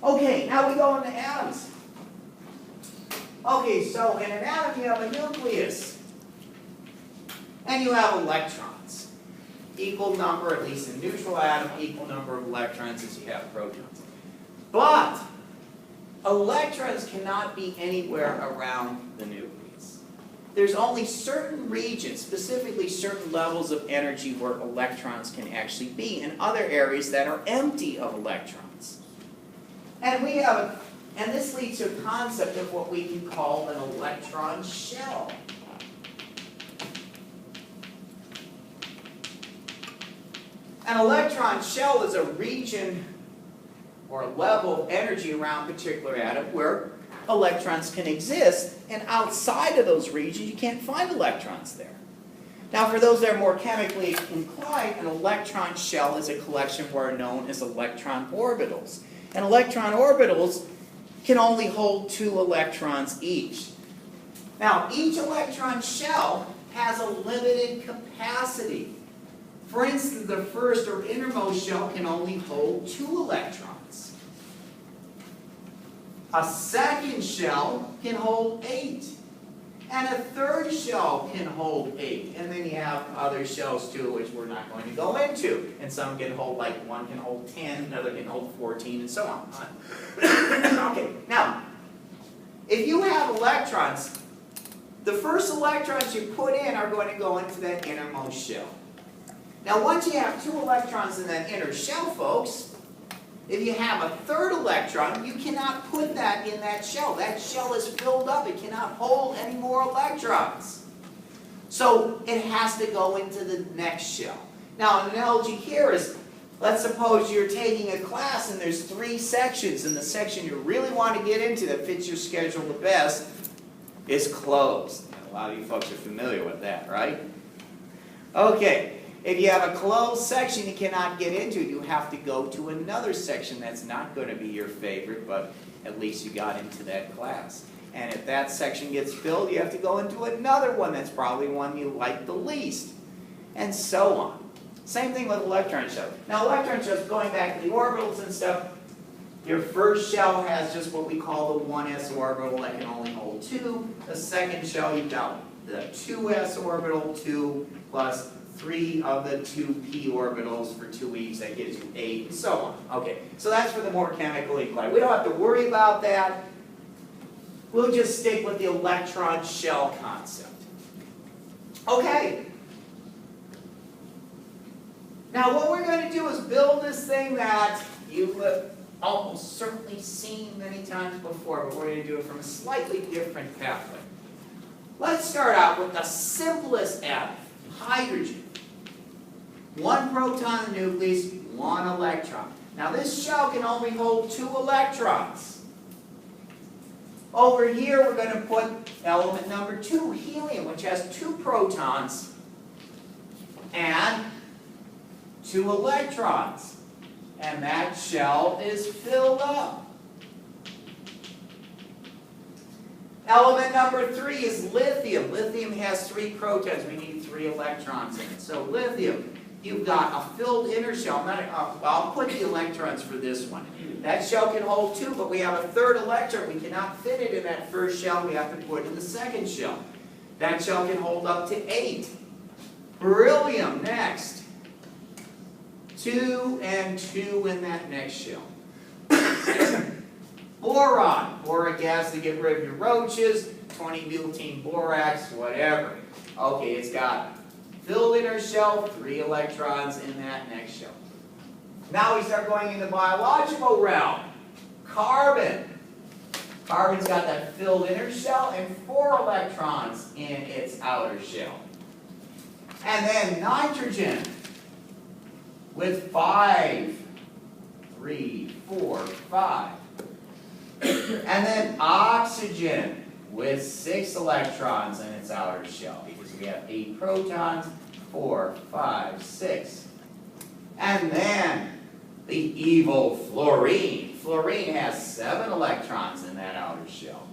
Okay, now we go into atoms. Okay, so in an atom you have a nucleus. And you have electrons. Equal number, at least in neutral atom, equal number of electrons as you have protons. But electrons cannot be anywhere around the nucleus. There's only certain regions, specifically certain levels of energy where electrons can actually be, and other areas that are empty of electrons. And this leads to a concept of what we can call an electron shell. An electron shell is a region or a level of energy around a particular atom where electrons can exist, and outside of those regions you can't find electrons there. Now for those that are more chemically inclined, an electron shell is a collection of what are known as electron orbitals. And electron orbitals can only hold 2 electrons each. Now each electron shell has a limited capacity. For instance, the first or innermost shell can only hold 2 electrons. A second shell can hold 8. And a third shell can hold 8. And then you have other shells too, which we're not going to go into. And some can hold, like one can hold 10, another can hold 14, and so on. Okay, now, if you have electrons, the first electrons you put in are going to go into that innermost shell. Now once you have 2 electrons in that inner shell, folks, if you have a third electron, you cannot put that in that shell. That shell is filled up. It cannot hold any more electrons. So it has to go into the next shell. Now an analogy here is, let's suppose you're taking a class and there's 3 sections, and the section you really want to get into that fits your schedule the best is closed. And a lot of you folks are familiar with that, right? Okay. If you have a closed section you cannot get into, you have to go to another section that's not going to be your favorite, but at least you got into that class. And if that section gets filled, you have to go into another one that's probably one you like the least, and so on. Same thing with electron shells. Now electron shells, going back to the orbitals and stuff, your first shell has just what we call the 1s orbital that can only hold 2. The second shell, you've got the 2s orbital, 2 plus 3 of the 2p orbitals for 2 each, that gives you 8, and so on. Okay, so that's for the more chemically inclined. We don't have to worry about that. We'll just stick with the electron shell concept. Okay. Now what we're going to do is build this thing that you've almost certainly seen many times before, but we're going to do it from a slightly different pathway. Let's start out with the simplest atom, hydrogen. 1 proton in the nucleus, 1 electron. Now this shell can only hold 2 electrons. Over here we're going to put element number 2, helium, which has 2 protons and 2 electrons. And that shell is filled up. Element number 3 is lithium. Lithium has 3 protons. We need 3 electrons in it. So lithium, you've got a filled inner shell. I'll put the electrons for this one. That shell can hold 2, but we have a third electron. We cannot fit it in that first shell. We have to put it in the second shell. That shell can hold up to 8. Beryllium next. 2 and 2 in that next shell. Boron, boric acid to get rid of your roaches, 20-butene borax, whatever. Okay, it's got filled inner shell, 3 electrons in that next shell. Now we start going in the biological realm. Carbon. Carbon's got that filled inner shell and 4 electrons in its outer shell. And then nitrogen with 5. 3, 4, 5. And then oxygen with 6 electrons in its outer shell, because we have 8 protons, 4, 5, 6. And then the evil fluorine. Fluorine has 7 electrons in that outer shell.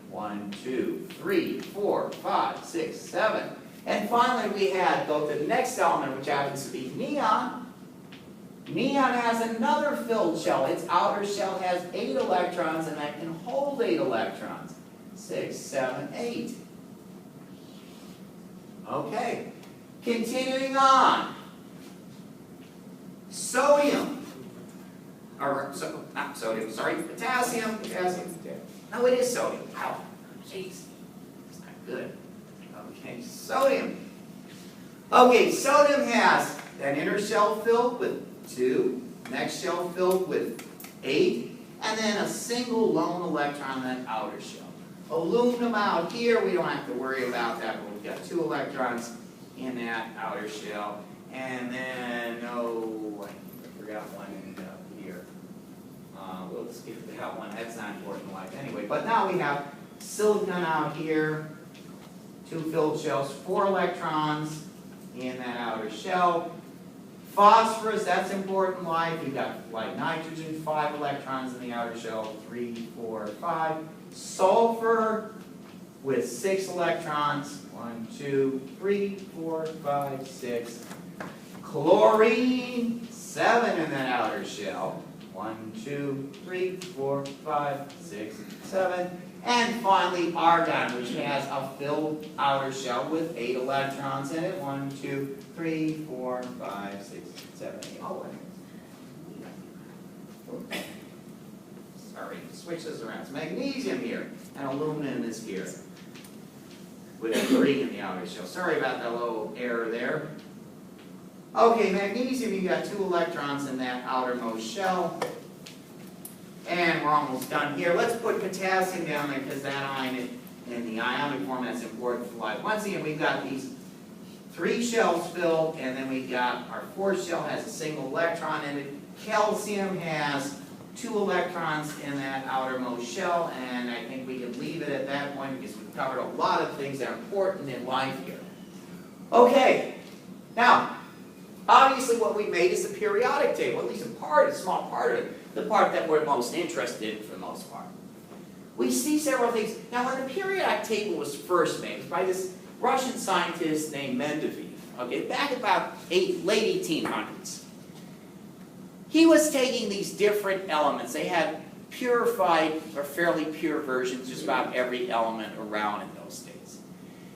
1, 2, 3, 4, 5, 6, 7. And finally we go to the next element, which happens to be neon. Neon has another filled shell. Its outer shell has 8 electrons, and that can hold 8 electrons. 6, 7, 8. Okay. Continuing on. Sodium. Or, not sodium, sorry, potassium. No, it is sodium. Ow. Jeez. It's not good. Okay, sodium. Okay, sodium has an inner shell filled with 2, next shell filled with 8, and then a single lone electron in that outer shell. Aluminum out here, we don't have to worry about that, but we've got 2 electrons in that outer shell. And then, oh, I forgot one in here. We'll skip that one, that's not important in life anyway. But now we have silicon out here, 2 filled shells, 4 electrons in that outer shell. Phosphorus, that's important in life. We've got like nitrogen, 5 electrons in the outer shell, 3, 4, 5. Sulfur with 6 electrons, 1, 2, 3, 4, 5, 6. Chlorine, 7 in that outer shell. 1, 2, 3, 4, 5, 6, 7. And finally, argon, which has a filled outer shell with 8 electrons in it. 1, 2, 3, 4, 5, 6, 7, 8. Oh, wait. Sorry, switch this around. It's magnesium here, and aluminum is here, with a 3 in the outer shell. Sorry about that little error there. Okay, magnesium, you got 2 electrons in that outermost shell. And we're almost done here. Let's put potassium down there because that ion in the ionic form that's important for life. Once again, we've got these 3 shells filled, and then we've got our 4th shell has a single electron in it. Calcium has 2 electrons in that outermost shell, and I think we can leave it at that point because we've covered a lot of things that are important in life here. Okay, now, obviously what we made is the periodic table, at least a small part of it. The part that we're most interested in for the most part. We see several things. Now, when the periodic table was first made, it was by this Russian scientist named Mendeleev, okay, back about late 1800s. He was taking these different elements. They had purified or fairly pure versions, just about every element around in those days.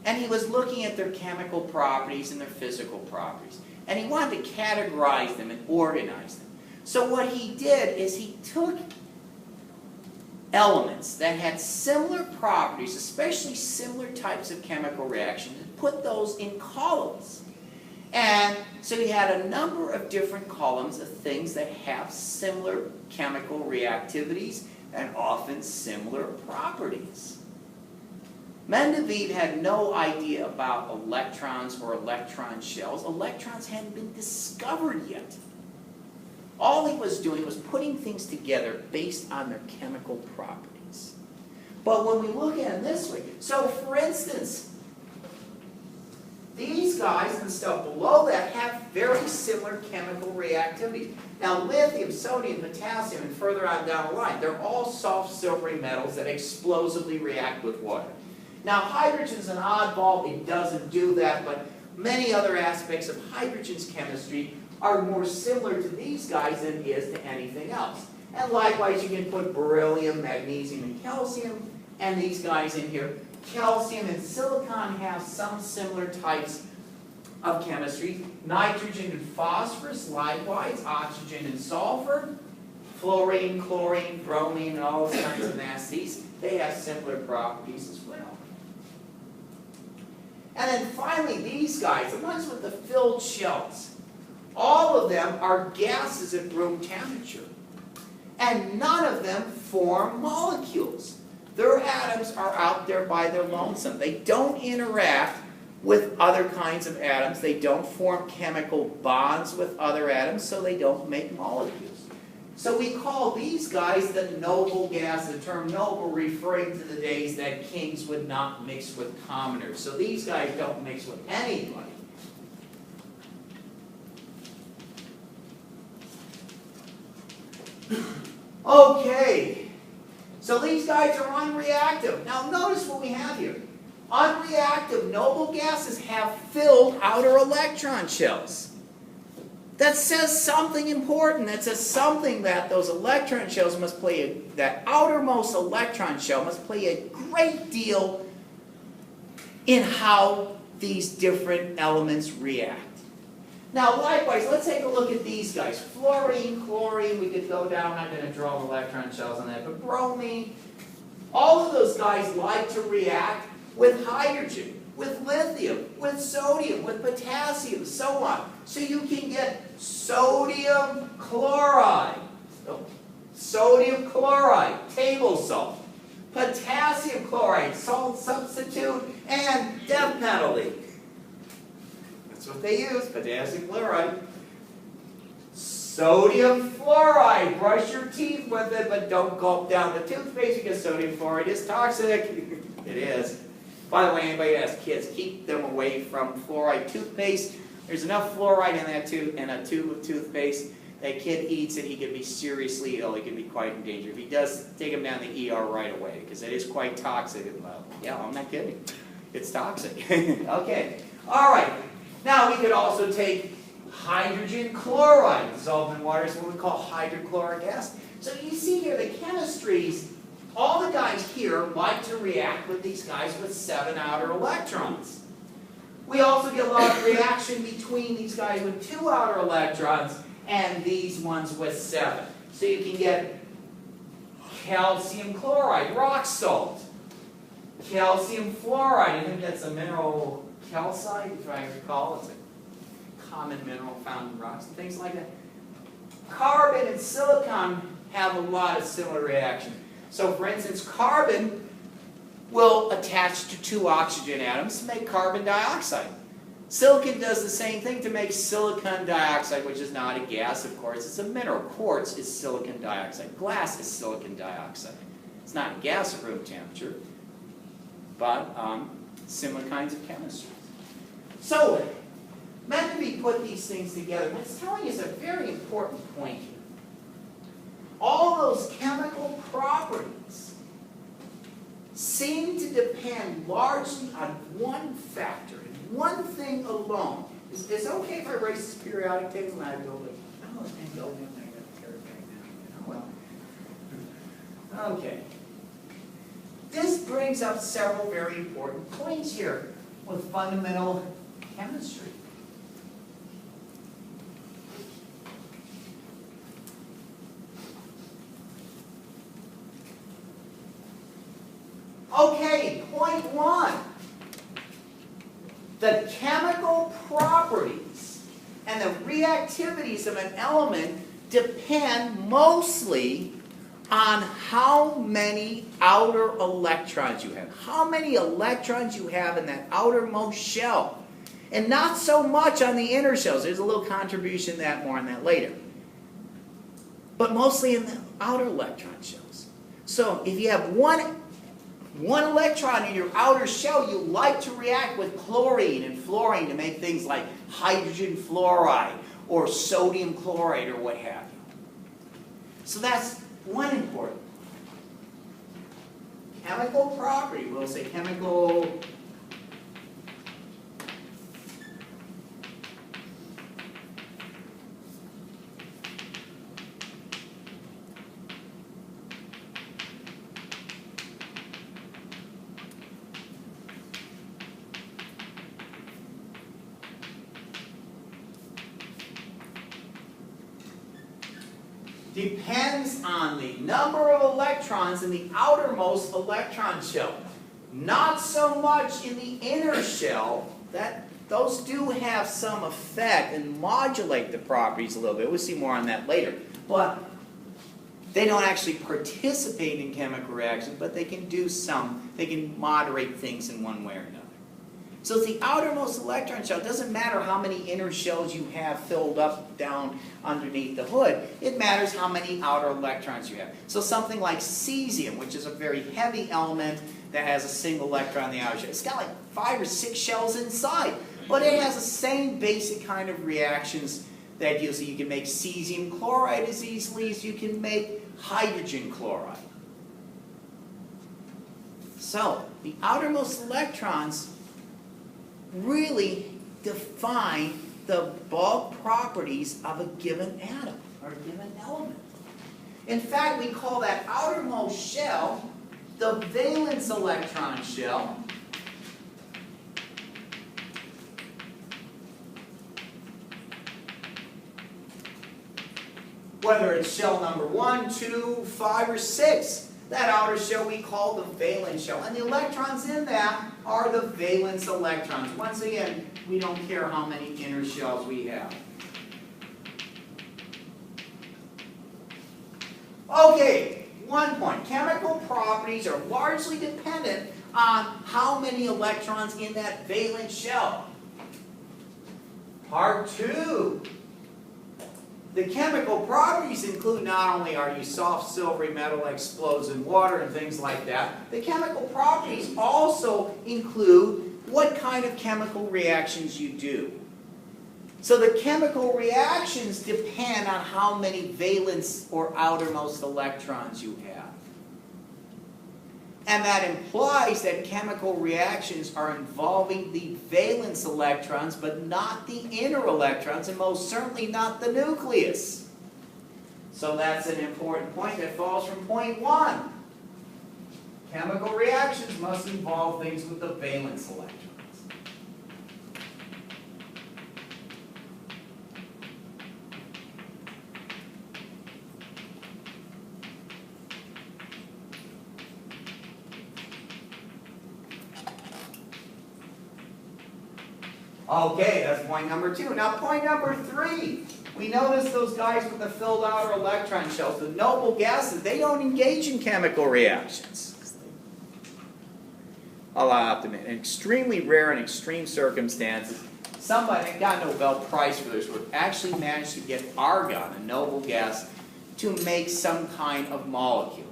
And he was looking at their chemical properties and their physical properties. And he wanted to categorize them and organize them. So what he did is he took elements that had similar properties, especially similar types of chemical reactions, and put those in columns. And so he had a number of different columns of things that have similar chemical reactivities and often similar properties. Mendeleev had no idea about electrons or electron shells. Electrons hadn't been discovered yet. All he was doing was putting things together based on their chemical properties. But when we look at it this way, so for instance, these guys and the stuff below that have very similar chemical reactivity. Now lithium, sodium, potassium, and further on down the line, they're all soft silvery metals that explosively react with water. Now hydrogen's an oddball, it doesn't do that, but many other aspects of hydrogen's chemistry are more similar to these guys than it is to anything else. And likewise, you can put beryllium, magnesium, and calcium, and these guys in here. Calcium and silicon have some similar types of chemistry. Nitrogen and phosphorus, likewise. Oxygen and sulfur. Fluorine, chlorine, bromine, and all those kinds of nasties, they have similar properties as well. And then finally, these guys, the ones with the filled shells, all of them are gases at room temperature. And none of them form molecules. Their atoms are out there by their lonesome. They don't interact with other kinds of atoms. They don't form chemical bonds with other atoms, so they don't make molecules. So we call these guys the noble gas, the term noble referring to the days that kings would not mix with commoners. So these guys don't mix with anybody. Okay, so these guys are unreactive. Now notice what we have here. Unreactive noble gases have filled outer electron shells. that says something important. That says something that those electron shells must play, that outermost electron shell must play a great deal in how these different elements react. Now, likewise, let's take a look at these guys. Fluorine, chlorine, we could go down. I'm not going to draw electron shells on that, but bromine. All of those guys like to react with hydrogen, with lithium, with sodium, with potassium, so on. So you can get sodium chloride, sodium chloride, table salt, potassium chloride, salt substitute, and death penalty. That's what they use, potassium chloride. Sodium fluoride, brush your teeth with it, but don't gulp down the toothpaste because sodium fluoride is toxic. It is. By the way, anybody that has kids, keep them away from fluoride toothpaste. There's enough fluoride in that in a tube of toothpaste. That kid eats it, he could be seriously ill. He can be quite in danger. If he does, take him down the ER right away because it is quite toxic. Yeah, I'm not kidding. It's toxic. Okay. All right. Now we could also take hydrogen chloride dissolved in water is what we call hydrochloric acid. So you see here the chemistries, all the guys here like to react with these guys with 7 outer electrons. We also get a lot of reaction between these guys with 2 outer electrons and these ones with 7. So you can get calcium chloride, rock salt, calcium fluoride, I think that's a mineral calcite, if I recall. It's a common mineral found in rocks and things like that. Carbon and silicon have a lot of similar reactions. So for instance, carbon will attach to 2 oxygen atoms to make carbon dioxide. Silicon does the same thing to make silicon dioxide, which is not a gas, of course. It's a mineral. Quartz is silicon dioxide. Glass is silicon dioxide. It's not a gas at room temperature, but similar kinds of chemistry. So, Mendenby put these things together. What it's telling us a very important point here. All those chemical properties seem to depend largely on one factor, and one thing alone. Is it okay if I erase this periodic table and I build it? Oh, and go in there. I got to carry it back now. Oh, well. Okay. This brings up several very important points here with fundamental chemistry. Okay, point 1. The chemical properties and the reactivities of an element depend mostly on how many outer electrons you have. How many electrons you have in that outermost shell. And not so much on the inner shells. There's a little contribution to that, more on that later. But mostly in the outer electron shells. So if you have one electron in your outer shell, you like to react with chlorine and fluorine to make things like hydrogen fluoride or sodium chloride or what have you. So that's one important chemical property. We'll say chemical depends on the number of electrons in the outermost electron shell. Not so much in the inner shell. Those do have some effect and modulate the properties a little bit. We'll see more on that later. But they don't actually participate in chemical reactions, but they can do some. They can moderate things in one way or another. So it's the outermost electron shell. It doesn't matter how many inner shells you have filled up down underneath the hood. It matters how many outer electrons you have. So something like cesium, which is a very heavy element that has a single electron in the outer shell. It's got like 5 or 6 shells inside. But it has the same basic kind of reactions that you see. You can make cesium chloride as easily as you can make hydrogen chloride. So the outermost electrons really define the bulk properties of a given atom or a given element. In fact, we call that outermost shell the valence electron shell. Whether it's shell number 1, 2, 5, or 6, that outer shell we call the valence shell. And the electrons in that are the valence electrons. Once again, we don't care how many inner shells we have. Okay, one point. Chemical properties are largely dependent on how many electrons in that valence shell. Part 2. The chemical properties include not only are you soft silvery metal explodes in water and things like that, the chemical properties also include what kind of chemical reactions you do. So the chemical reactions depend on how many valence or outermost electrons you have. And that implies that chemical reactions are involving the valence electrons, but not the inner electrons, and most certainly not the nucleus. So that's an important point that falls from point 1. Chemical reactions must involve things with the valence electrons. Okay, that's point number 2. Now point number 3. We notice those guys with the filled outer electron shells, the noble gases, they don't engage in chemical reactions. I'll have to admit, in extremely rare and extreme circumstances, somebody got a Nobel Prize for this work, actually managed to get argon, a noble gas, to make some kind of molecule.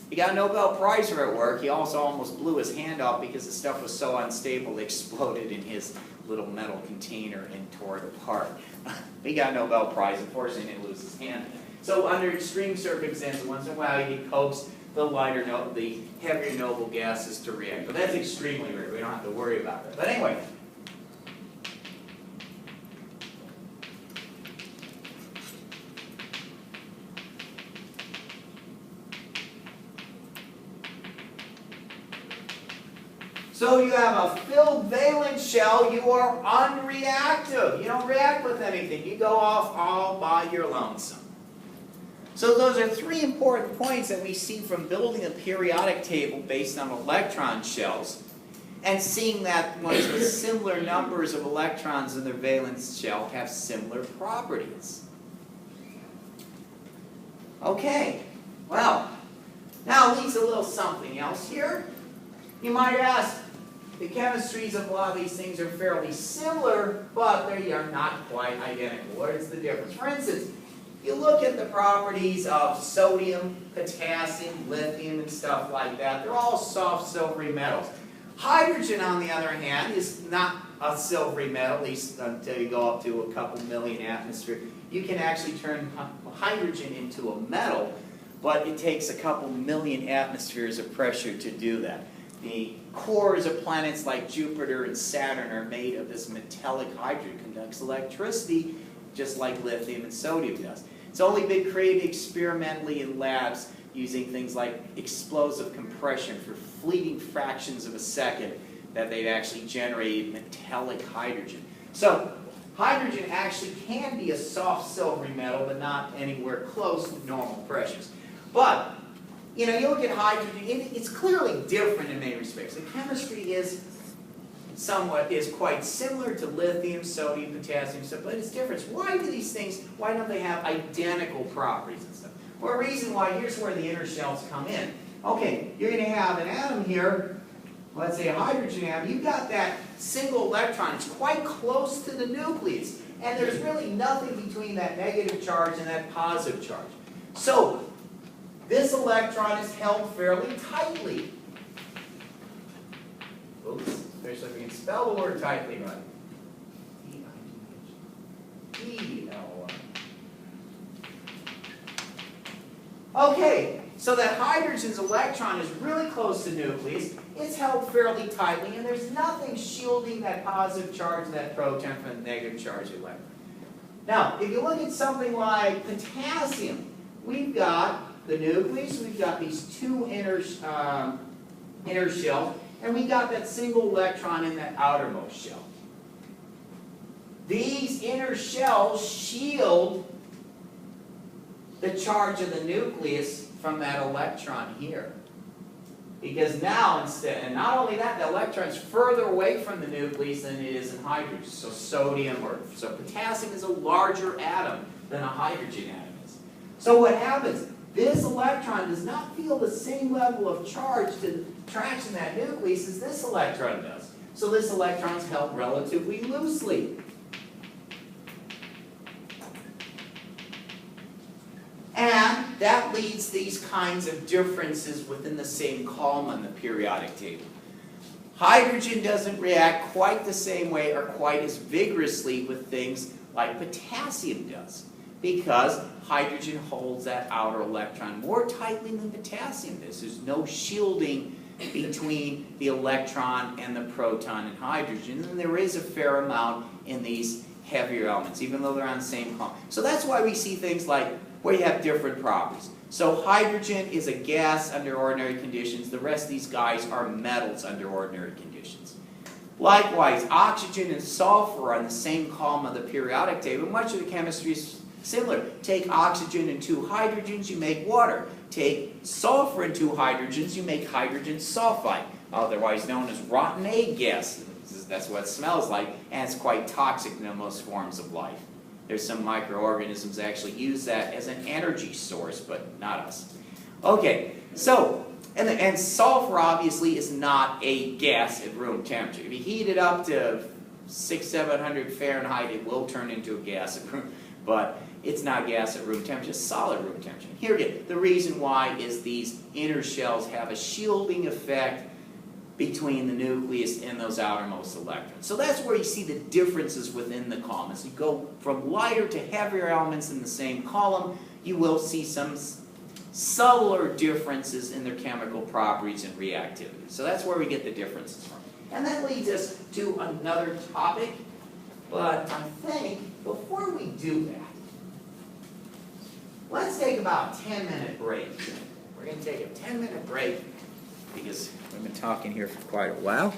He got a Nobel Prize for that work. He also almost blew his hand off because the stuff was so unstable it exploded in his little metal container and tore it apart. He got a Nobel Prize. Unfortunately, he didn't lose his hand. So under extreme circumstances, once in a while he coaxed the heavier noble gases to react. But that's extremely rare. We don't have to worry about that. But anyway. So you have a filled valence shell, you are unreactive. You don't react with anything. You go off all by your lonesome. So those are 3 important points that we see from building a periodic table based on electron shells and seeing that ones with similar numbers of electrons in their valence shell have similar properties. Okay, well, now it leaves a little something else here. You might ask, the chemistries of a lot of these things are fairly similar, but they are not quite identical. What is the difference? For instance, you look at the properties of sodium, potassium, lithium, and stuff like that. They're all soft silvery metals. Hydrogen, on the other hand, is not a silvery metal, at least until you go up to a couple million atmospheres. You can actually turn hydrogen into a metal, but it takes a couple million atmospheres of pressure to do that. The cores of planets like Jupiter and Saturn are made of this metallic hydrogen, conducts electricity just like lithium and sodium does. It's only been created experimentally in labs using things like explosive compression for fleeting fractions of a second that they've actually generated metallic hydrogen. So hydrogen actually can be a soft silvery metal, but not anywhere close to normal pressures. But you know, you look at hydrogen, it's clearly different in many respects. The chemistry is quite similar to lithium, sodium, potassium, stuff, but it's different. Why don't they have identical properties and stuff? Well, a reason why, here's where the inner shells come in. Okay, you're going to have an atom here, let's say a hydrogen atom. You've got that single electron. It's quite close to the nucleus, and there's really nothing between that negative charge and that positive charge. So this electron is held fairly tightly. Oops, especially if we can spell the word tightly right. E-L-Y. Okay, So that hydrogen's electron is really close to the nucleus. It's held fairly tightly, and there's nothing shielding that positive charge of that proton from the negative charge of the electron. Now, if you look at something like potassium, we've got the nucleus, we've got these two inner shells, and we've got that single electron in that outermost shell. These inner shells shield the charge of the nucleus from that electron here. Because now instead, and not only that, the electron's further away from the nucleus than it is in hydrogen. So so potassium is a larger atom than a hydrogen atom is. So what happens? This electron does not feel the same level of charge to attraction that nucleus as this electron does. So this electron is held relatively loosely. And that leads these kinds of differences within the same column on the periodic table. Hydrogen doesn't react quite the same way or quite as vigorously with things like potassium does, because hydrogen holds that outer electron more tightly than potassium does. There's no shielding between the electron and the proton in hydrogen, and there is a fair amount in these heavier elements, even though they're on the same column. So that's why we see things like where you have different properties. So hydrogen is a gas under ordinary conditions. The rest of these guys are metals under ordinary conditions. Likewise, oxygen and sulfur are on the same column of the periodic table. Much of the chemistry is similar. Take oxygen and two hydrogens, you make water. Take sulfur and two hydrogens, you make hydrogen sulfide, otherwise known as rotten egg gas. That's what it smells like, and it's quite toxic in most forms of life. There's some microorganisms that actually use that as an energy source, but not us. Okay, so, and sulfur obviously is not a gas at room temperature. If you heat it up to 600-700 Fahrenheit, it will turn into a gas at room, but it's not gas at room temperature, it's solid room temperature. Here again, the reason why is these inner shells have a shielding effect between the nucleus and those outermost electrons. So that's where you see the differences within the column. As you go from lighter to heavier elements in the same column, you will see some subtler differences in their chemical properties and reactivity. So that's where we get the differences from. And that leads us to another topic, but I think before we do that, let's take about a 10-minute break. We're going to take a 10-minute break because we've been talking here for quite a while.